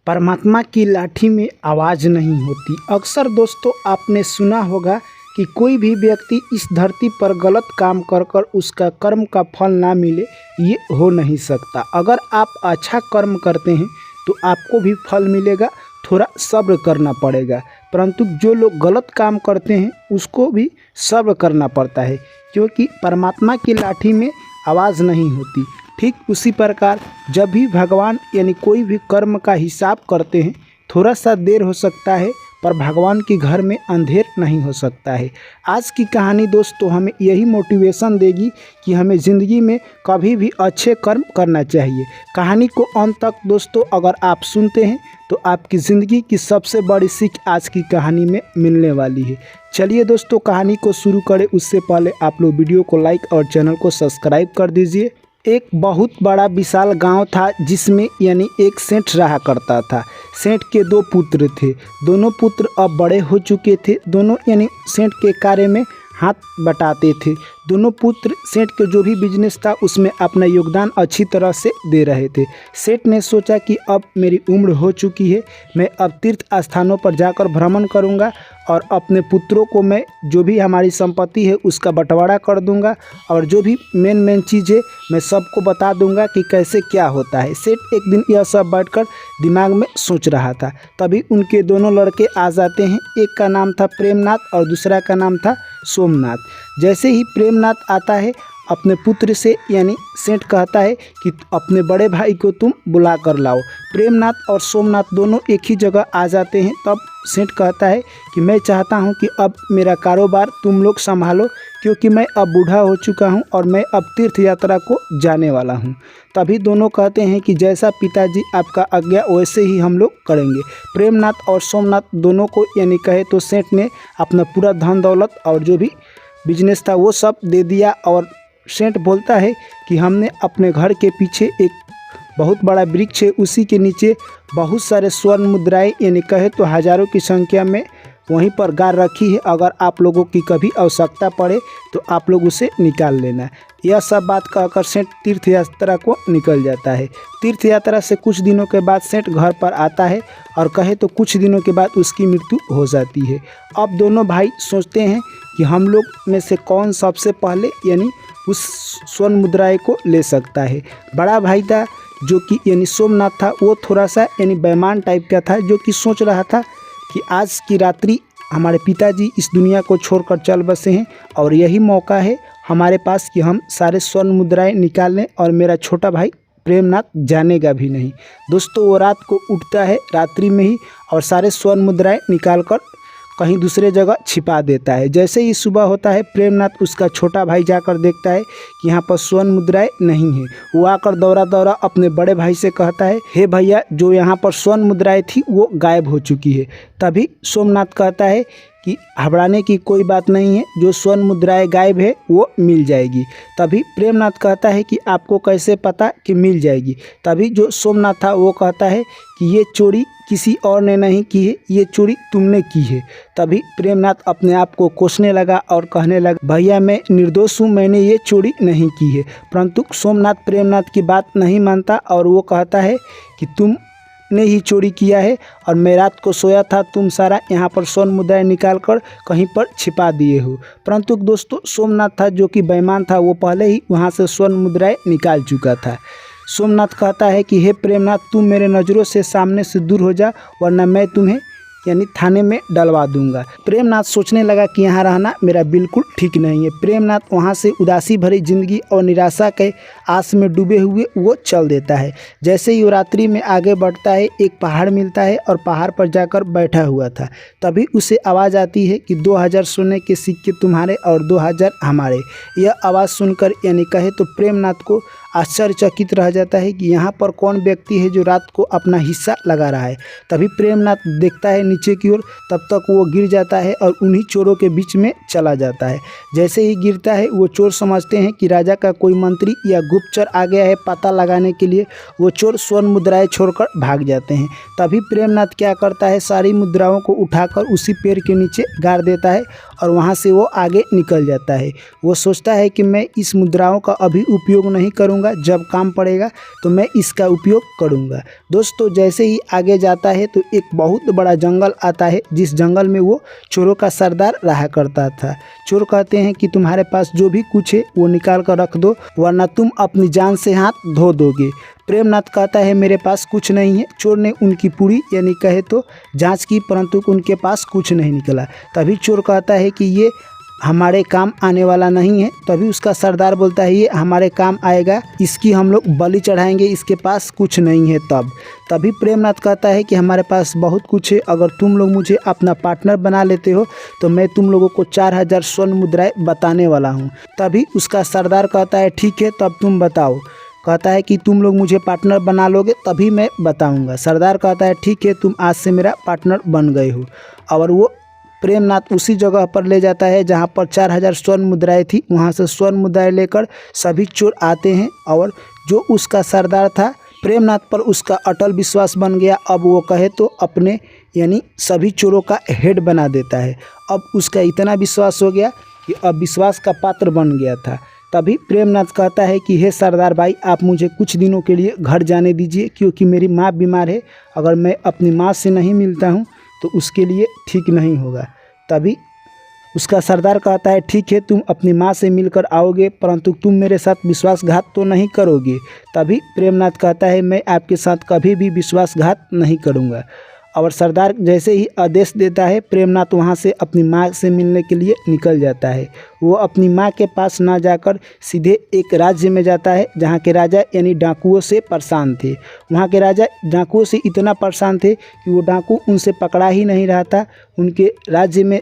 परमात्मा की लाठी में आवाज़ नहीं होती। अक्सर दोस्तों आपने सुना होगा कि कोई भी व्यक्ति इस धरती पर गलत काम कर कर उसका कर्म का फल ना मिले, ये हो नहीं सकता। अगर आप अच्छा कर्म करते हैं तो आपको भी फल मिलेगा, थोड़ा सब्र करना पड़ेगा। परंतु जो लोग गलत काम करते हैं उसको भी सब्र करना पड़ता है, क्योंकि परमात्मा की लाठी में आवाज़ नहीं होती। ठीक उसी प्रकार जब भी भगवान यानी कोई भी कर्म का हिसाब करते हैं, थोड़ा सा देर हो सकता है पर भगवान के घर में अंधेर नहीं हो सकता है। आज की कहानी दोस्तों हमें यही मोटिवेशन देगी कि हमें ज़िंदगी में कभी भी अच्छे कर्म करना चाहिए। कहानी को अंत तक दोस्तों अगर आप सुनते हैं तो आपकी ज़िंदगी की सबसे बड़ी सीख आज की कहानी में मिलने वाली है। चलिए दोस्तों कहानी को शुरू करें, उससे पहले आप लोग वीडियो को लाइक और चैनल को सब्सक्राइब कर दीजिए। एक बहुत बड़ा विशाल गांव था जिसमें यानी एक सेठ रहा करता था। सेठ के दो पुत्र थे। दोनों पुत्र अब बड़े हो चुके थे। दोनों यानी सेठ के कार्य में हाथ बटाते थे। दोनों पुत्र सेठ के जो भी बिजनेस था उसमें अपना योगदान अच्छी तरह से दे रहे थे। सेठ ने सोचा कि अब मेरी उम्र हो चुकी है, मैं अब तीर्थ स्थानों पर जाकर भ्रमण करूंगा और अपने पुत्रों को मैं जो भी हमारी संपत्ति है उसका बंटवारा कर दूंगा और जो भी मेन चीज़ है मैं सबको बता दूंगा कि कैसे क्या होता है। सेठ एक दिन यह सब बैठकर दिमाग में सोच रहा था, तभी उनके दोनों लड़के आ जाते हैं। एक का नाम था प्रेमनाथ और दूसरा का नाम था सोमनाथ। जैसे ही प्रेमनाथ आता है अपने पुत्र से यानी सेठ कहता है कि अपने बड़े भाई को तुम बुला कर लाओ। प्रेमनाथ और सोमनाथ दोनों एक ही जगह आ जाते हैं। तब सेठ कहता है कि मैं चाहता हूं कि अब मेरा कारोबार तुम लोग संभालो, क्योंकि मैं अब बूढ़ा हो चुका हूं और मैं अब तीर्थ यात्रा को जाने वाला हूं। तभी दोनों कहते हैं कि जैसा पिताजी आपका आज्ञा वैसे ही हम लोग करेंगे। प्रेमनाथ और सोमनाथ दोनों को यानी कहे तो सेठ ने अपना पूरा धन दौलत और जो भी बिजनेस था वो सब दे दिया। और सेठ बोलता है कि हमने अपने घर के पीछे एक बहुत बड़ा वृक्ष है, उसी के नीचे बहुत सारे स्वर्ण मुद्राएं यानी कहे तो हज़ारों की संख्या में वहीं पर गाड़ रखी है। अगर आप लोगों की कभी आवश्यकता पड़े तो आप लोग उसे निकाल लेना। यह सब बात कहकर सेठ तीर्थ यात्रा को निकल जाता है। तीर्थ यात्रा से कुछ दिनों के बाद सेठ घर पर आता है और कहे तो कुछ दिनों के बाद उसकी मृत्यु हो जाती है। अब दोनों भाई सोचते हैं कि हम लोग में से कौन सबसे पहले यानी उस स्वर्ण मुद्राएं को ले सकता है। बड़ा भाई था जो कि यानी सोमनाथ था, वो थोड़ा सा यानी बेईमान टाइप का था, जो कि सोच रहा था कि आज की रात्रि हमारे पिताजी इस दुनिया को छोड़कर चल बसे हैं और यही मौका है हमारे पास कि हम सारे स्वर्ण मुद्राएं निकाल लें और मेरा छोटा भाई प्रेमनाथ जानेगा भी नहीं। दोस्तों वो रात को उठता है रात्रि में ही और सारे स्वर्ण मुद्राएं निकाल कर कहीं दूसरे जगह छिपा देता है। जैसे ही सुबह होता है प्रेमनाथ उसका छोटा भाई जाकर देखता है कि यहाँ पर स्वर्ण मुद्राएं नहीं है। वो आकर दौड़ा अपने बड़े भाई से कहता है, हे भैया जो यहाँ पर स्वर्ण मुद्राएं थी वो गायब हो चुकी है। तभी सोमनाथ कहता है कि घबराने की कोई बात नहीं है, जो स्वर्ण मुद्राएं गायब है वो मिल जाएगी। तभी प्रेमनाथ कहता है कि आपको कैसे पता कि मिल जाएगी। तभी जो सोमनाथ था वो कहता है कि ये चोरी किसी और ने नहीं की है, ये चोरी तुमने की है। तभी प्रेमनाथ अपने आप को कोसने लगा और कहने लगा, भैया मैं निर्दोष हूँ, मैंने ये चोरी नहीं की है। परंतु सोमनाथ प्रेमनाथ की बात नहीं मानता और वो कहता है कि तुम ने ही चोरी किया है और मैं रात को सोया था, तुम सारा यहाँ पर स्वर्ण मुद्राएं निकाल कर कहीं पर छिपा दिए हो। परंतु दोस्तों सोमनाथ था जो कि बेईमान था, वो पहले ही वहाँ से स्वर्ण मुद्राएं निकाल चुका था। सोमनाथ कहता है कि हे प्रेमनाथ तुम मेरे नज़रों से सामने से दूर हो जा, वरना मैं तुम्हें यानी थाने में डलवा दूंगा। प्रेमनाथ सोचने लगा कि यहाँ रहना मेरा बिल्कुल ठीक नहीं है। प्रेमनाथ वहाँ से उदासी भरी जिंदगी और निराशा के आस में डूबे हुए वो चल देता है। जैसे ही वो रात्रि में आगे बढ़ता है एक पहाड़ मिलता है और पहाड़ पर जाकर बैठा हुआ था। तभी उसे आवाज़ आती है कि 2000 सोने के सिक्के तुम्हारे और 2000 हमारे। यह आवाज़ सुनकर यानी कहे तो प्रेमनाथ को आश्चर्यचकित रह जाता है कि यहाँ पर कौन व्यक्ति है जो रात को अपना हिस्सा लगा रहा है। तभी प्रेमनाथ देखता है नीचे की ओर, तब तक वो गिर जाता है और उन्हीं चोरों के बीच में चला जाता है। जैसे ही गिरता है वो चोर समझते हैं कि राजा का कोई मंत्री या गुप्तचर आ गया है पता लगाने के लिए। वो चोर स्वर्ण मुद्राएं छोड़कर भाग जाते हैं। तभी प्रेमनाथ क्या करता है, सारी मुद्राओं को उठाकर उसी पेड़ के नीचे गाड़ देता है और वहाँ से वो आगे निकल जाता है। वो सोचता है कि मैं इस मुद्राओं का अभी उपयोग नहीं करूँगा, जब काम पड़ेगा तो मैं इसका उपयोग करूँगा। दोस्तों जैसे ही आगे जाता है तो एक बहुत बड़ा जंगल आता है, जिस जंगल में वो चोरों का सरदार रहा करता था। चोर कहते हैं कि तुम्हारे पास जो भी कुछ है वो निकाल कर रख दो, वरना तुम अपनी जान से हाथ धो दोगे। प्रेमनाथ कहता है मेरे पास कुछ नहीं है। चोर ने उनकी पूरी यानी कहे तो जांच की, परंतु उनके पास कुछ नहीं निकला। तभी चोर कहता है कि ये हमारे काम आने वाला नहीं है। तभी उसका सरदार बोलता है ये हमारे काम आएगा, इसकी हम लोग बलि चढ़ाएंगे, इसके पास कुछ नहीं है। तभी प्रेमनाथ कहता है कि हमारे पास बहुत कुछ है, अगर तुम लोग मुझे अपना पार्टनर बना लेते हो तो मैं तुम लोगों को 4000 स्वर्ण मुद्राएं बताने वाला हूँ। तभी उसका सरदार कहता है ठीक है, तब तुम बताओ। कहता है कि तुम लोग मुझे पार्टनर बना लोगे तभी मैं बताऊंगा। सरदार कहता है ठीक है, तुम आज से मेरा पार्टनर बन गए हो। और वो प्रेमनाथ उसी जगह पर ले जाता है जहाँ पर 4000 स्वर्ण मुद्राएं थी। वहाँ से स्वर्ण मुद्राएं लेकर सभी चोर आते हैं और जो उसका सरदार था प्रेमनाथ पर उसका अटल विश्वास बन गया। अब वो कहे तो अपने यानी सभी चोरों का हेड बना देता है। अब उसका इतना विश्वास हो गया कि अब विश्वास का पात्र बन गया था। तभी प्रेमनाथ कहता है कि हे सरदार भाई, आप मुझे कुछ दिनों के लिए घर जाने दीजिए, क्योंकि मेरी माँ बीमार है। अगर मैं अपनी माँ से नहीं मिलता हूँ तो उसके लिए ठीक नहीं होगा। तभी उसका सरदार कहता है ठीक है, तुम अपनी माँ से मिलकर आओगे, परंतु तुम मेरे साथ विश्वासघात तो नहीं करोगे। तभी प्रेमनाथ कहता है मैं आपके साथ कभी भी विश्वासघात नहीं करूँगा। और सरदार जैसे ही आदेश देता है, प्रेमनाथ वहाँ से अपनी माँ से मिलने के लिए निकल जाता है। वो अपनी माँ के पास ना जाकर सीधे एक राज्य में जाता है जहाँ के राजा यानी डाकुओं से परेशान थे। वहाँ के राजा डाकुओं से इतना परेशान थे कि वो डाकू उनसे पकड़ा ही नहीं रहा था। उनके राज्य में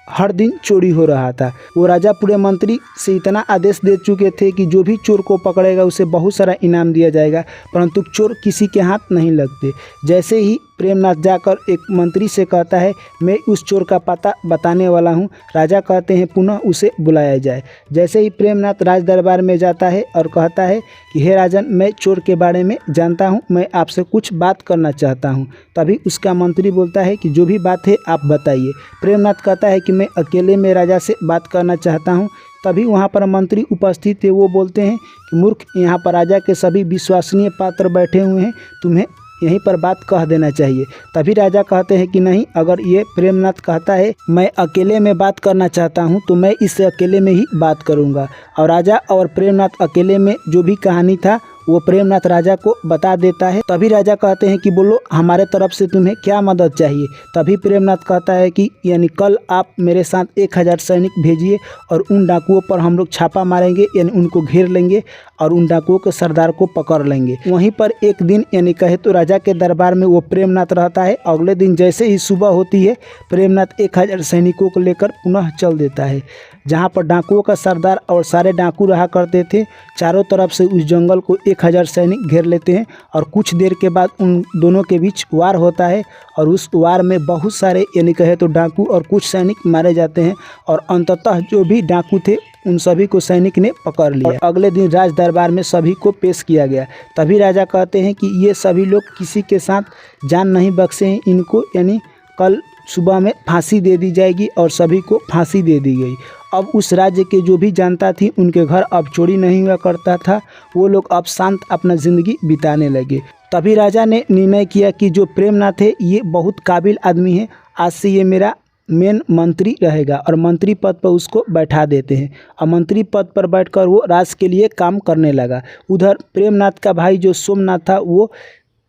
हर दिन चोरी हो रहा था। वो राजा पूरे मंत्री से इतना आदेश दे चुके थे कि जो भी चोर को पकड़ेगा उसे बहुत सारा इनाम दिया जाएगा, परंतु चोर किसी के हाथ नहीं लगते। जैसे ही प्रेमनाथ जाकर एक मंत्री से कहता है मैं उस चोर का पता बताने वाला हूँ, राजा कहते हैं पुनः उसे बुलाया जाए। जैसे ही प्रेमनाथ राज दरबार में जाता है और कहता है कि हे राजन, मैं चोर के बारे में जानता हूँ, मैं आपसे कुछ बात करना चाहता हूँ। तभी उसका मंत्री बोलता है कि जो भी बात है आप बताइए। प्रेमनाथ कहता है कि मैं अकेले में राजा से बात करना चाहता हूँ। तभी वहाँ पर मंत्री उपस्थित थे। वो बोलते हैं कि मूर्ख, यहाँ पर राजा के सभी विश्वसनीय पात्र बैठे हुए हैं, तुम्हें यहीं पर बात कह देना चाहिए। तभी राजा कहते हैं कि नहीं, अगर ये प्रेमनाथ कहता है मैं अकेले में बात करना चाहता हूँ तो मैं इससे अकेले में ही बात करूँगा। और राजा और प्रेमनाथ अकेले में जो भी कहानी था वो प्रेमनाथ राजा को बता देता है। तभी राजा कहते हैं कि बोलो हमारे तरफ से तुम्हें क्या मदद चाहिए। तभी प्रेमनाथ कहता है कि यानी कल आप मेरे साथ 1000 सैनिक भेजिए और उन डाकुओं पर हम लोग छापा मारेंगे, यानी उनको घेर लेंगे और उन डाकुओं के सरदार को पकड़ लेंगे। वहीं पर एक दिन यानी कहे तो राजा के दरबार में वो प्रेमनाथ रहता है। अगले दिन जैसे ही सुबह होती है, प्रेमनाथ 1000 सैनिकों को लेकर पुनः चल देता है जहाँ पर डाकुओं का सरदार और सारे डाकू रहा करते थे। चारों तरफ से उस जंगल को 1000 सैनिक घेर लेते हैं और कुछ देर के बाद उन दोनों के बीच वार होता है और उस वार में बहुत सारे यानी कहे तो डाकू और कुछ सैनिक मारे जाते हैं और अंततः जो भी डाकू थे उन सभी को सैनिक ने पकड़ लिया और अगले दिन राज दरबार में सभी को पेश किया गया। तभी राजा कहते हैं कि ये सभी लोग किसी के साथ जान नहीं बख्शे हैं, इनको यानी कल सुबह में फांसी दे दी जाएगी और सभी को फांसी दे दी गई। अब उस राज्य के जो भी जनता थी उनके घर अब चोरी नहीं हुआ करता था, वो लोग अब शांत अपना ज़िंदगी बिताने लगे। तभी राजा ने निर्णय किया कि जो प्रेमनाथ है ये बहुत काबिल आदमी है, आज से ये मेरा मेन मंत्री रहेगा और मंत्री पद पर उसको बैठा देते हैं और मंत्री पद पर बैठकर वो राज के लिए काम करने लगा। उधर प्रेमनाथ का भाई जो सोमनाथ था वो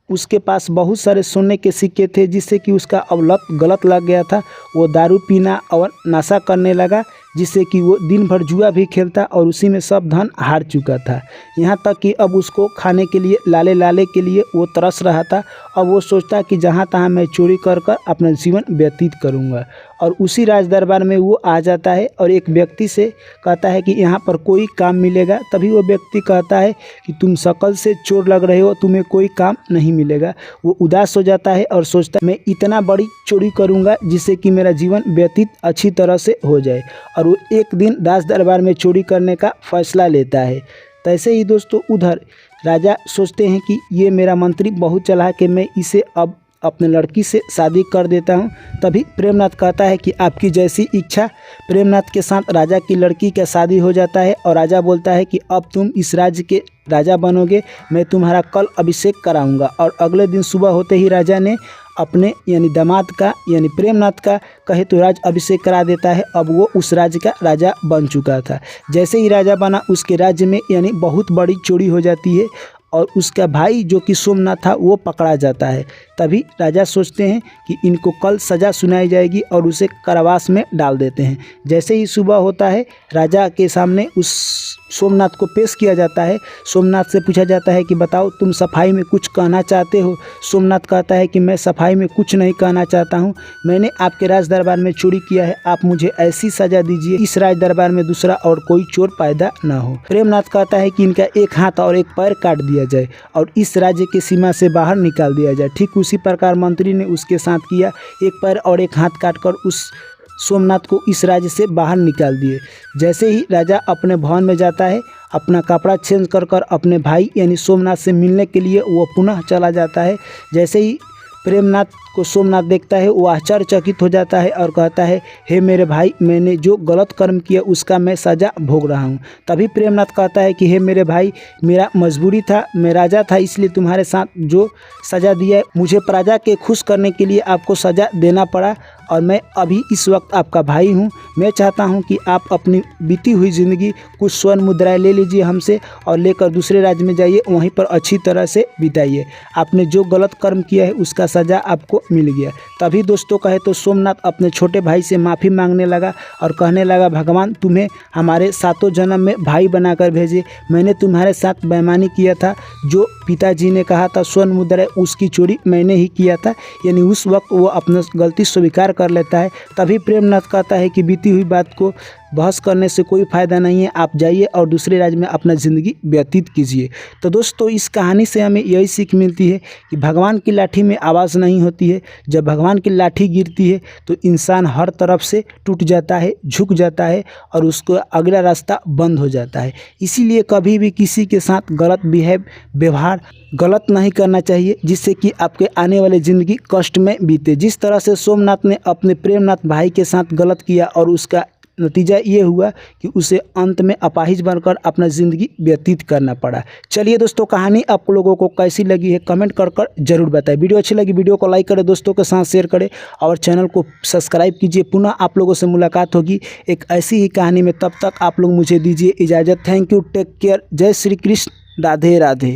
उसके पास बहुत सारे सोने के सिक्के थे, जिससे कि उसका अब लत गलत लग गया था। वो दारू पीना और नशा करने लगा, जिससे कि वो दिन भर जुआ भी खेलता और उसी में सब धन हार चुका था। यहाँ तक कि अब उसको खाने के लिए लाले के लिए वो तरस रहा था। अब वो सोचता कि जहाँ तहाँ मैं चोरी कर कर अपना जीवन व्यतीत करूँगा। और उसी राज दरबार में वो आ जाता है और एक व्यक्ति से कहता है कि यहाँ पर कोई काम मिलेगा। तभी वो व्यक्ति कहता है कि तुम शकल से चोर लग रहे हो, तुम्हें कोई काम नहीं मिलेगा। वो उदास हो जाता है और सोचता है मैं इतना बड़ी चोरी करूँगा जिससे कि मेरा जीवन व्यतीत अच्छी तरह से हो जाए। और वो एक दिन राज दरबार में चोरी करने का फैसला लेता है। तैसे ही दोस्तों उधर राजा सोचते हैं कि ये मेरा मंत्री बहुत चालाक है, मैं इसे अब अपने लड़की से शादी कर देता हूँ। तभी प्रेमनाथ कहता है कि आपकी जैसी इच्छा। प्रेमनाथ के साथ राजा की लड़की का शादी हो जाता है और राजा बोलता है कि अब तुम इस राज्य के राजा बनोगे, मैं तुम्हारा कल अभिषेक कराऊंगा। और अगले दिन सुबह होते ही राजा ने अपने यानी दामाद का यानी प्रेमनाथ का कहे तो राज अभिषेक करा देता है। अब वो उस राज्य का राजा बन चुका था। जैसे ही राजा बना उसके राज्य में यानी बहुत बड़ी चोरी हो जाती है और उसका भाई जो कि सोमनाथ था वो पकड़ा जाता है। तभी राजा सोचते हैं कि इनको कल सज़ा सुनाई जाएगी और उसे कारावास में डाल देते हैं। जैसे ही सुबह होता है राजा के सामने उस सोमनाथ को पेश किया जाता है। सोमनाथ से पूछा जाता है कि बताओ तुम सफाई में कुछ कहना चाहते हो। सोमनाथ कहता है कि मैं सफाई में कुछ नहीं कहना चाहता हूँ, मैंने आपके राज दरबार में चोरी किया है, आप मुझे ऐसी सज़ा दीजिए इस राज दरबार में दूसरा और कोई चोर पैदा ना हो। प्रेमनाथ कहता है कि इनका एक हाथ और एक पैर काट दिया जाए और इस राज्य की सीमा से बाहर निकाल दिया जाए। ठीक उसी प्रकार मंत्री ने उसके साथ किया, एक पैर और एक हाथ काटकर उस सोमनाथ को इस राज्य से बाहर निकाल दिए। जैसे ही राजा अपने भवन में जाता है, अपना कपड़ा चेंज कर अपने भाई यानी सोमनाथ से मिलने के लिए वो पुनः चला जाता है। जैसे ही प्रेमनाथ को सोमनाथ देखता है वो आश्चर्यचकित हो जाता है और कहता है, हे मेरे भाई, मैंने जो गलत कर्म किया उसका मैं सज़ा भोग रहा हूँ। तभी प्रेमनाथ कहता है कि हे मेरे भाई, मेरा मजबूरी था, मैं राजा था इसलिए तुम्हारे साथ जो सज़ा दिया है मुझे प्रजा के खुश करने के लिए आपको सज़ा देना पड़ा और मैं अभी इस वक्त आपका भाई हूँ। मैं चाहता हूँ कि आप अपनी बीती हुई ज़िंदगी कुछ स्वर्ण मुद्राएं ले लीजिए हमसे और लेकर दूसरे राज्य में जाइए, वहीं पर अच्छी तरह से बिताइए। आपने जो गलत कर्म किया है उसका सज़ा आपको मिल गया। तभी दोस्तों कहे तो सोमनाथ अपने छोटे भाई से माफ़ी मांगने लगा और कहने लगा, भगवान तुम्हें हमारे सातों जन्म में भाई बनाकर भेजे, मैंने तुम्हारे साथ बेईमानी किया था, जो पिताजी ने कहा था स्वर्ण मुद्रा उसकी चोरी मैंने ही किया था। यानी उस वक्त वो अपना गलती स्वीकार कर लेता है। तभी प्रेमनाथ कहता है कि बीती हुई बात को बहस करने से कोई फ़ायदा नहीं है, आप जाइए और दूसरे राज्य में अपना ज़िंदगी व्यतीत कीजिए। तो दोस्तों इस कहानी से हमें यही सीख मिलती है कि भगवान की लाठी में आवाज़ नहीं होती है। जब भगवान की लाठी गिरती है तो इंसान हर तरफ से टूट जाता है, झुक जाता है और उसका अगला रास्ता बंद हो जाता है। इसीलिए कभी भी किसी के साथ गलत व्यवहार गलत नहीं करना चाहिए, जिससे कि आपके आने वाली ज़िंदगी कष्ट में बीते। जिस तरह से सोमनाथ ने अपने प्रेमनाथ भाई के साथ गलत किया और उसका नतीजा ये हुआ कि उसे अंत में अपाहिज बनकर अपना ज़िंदगी व्यतीत करना पड़ा। चलिए दोस्तों, कहानी आप लोगों को कैसी लगी है कमेंट कर जरूर बताएं। वीडियो अच्छी लगी वीडियो को लाइक करें, दोस्तों के साथ शेयर करें और चैनल को सब्सक्राइब कीजिए। पुनः आप लोगों से मुलाकात होगी एक ऐसी ही कहानी में, तब तक आप लोग मुझे दीजिए इजाज़त। थैंक यू, टेक केयर, जय श्री कृष्ण, राधे राधे।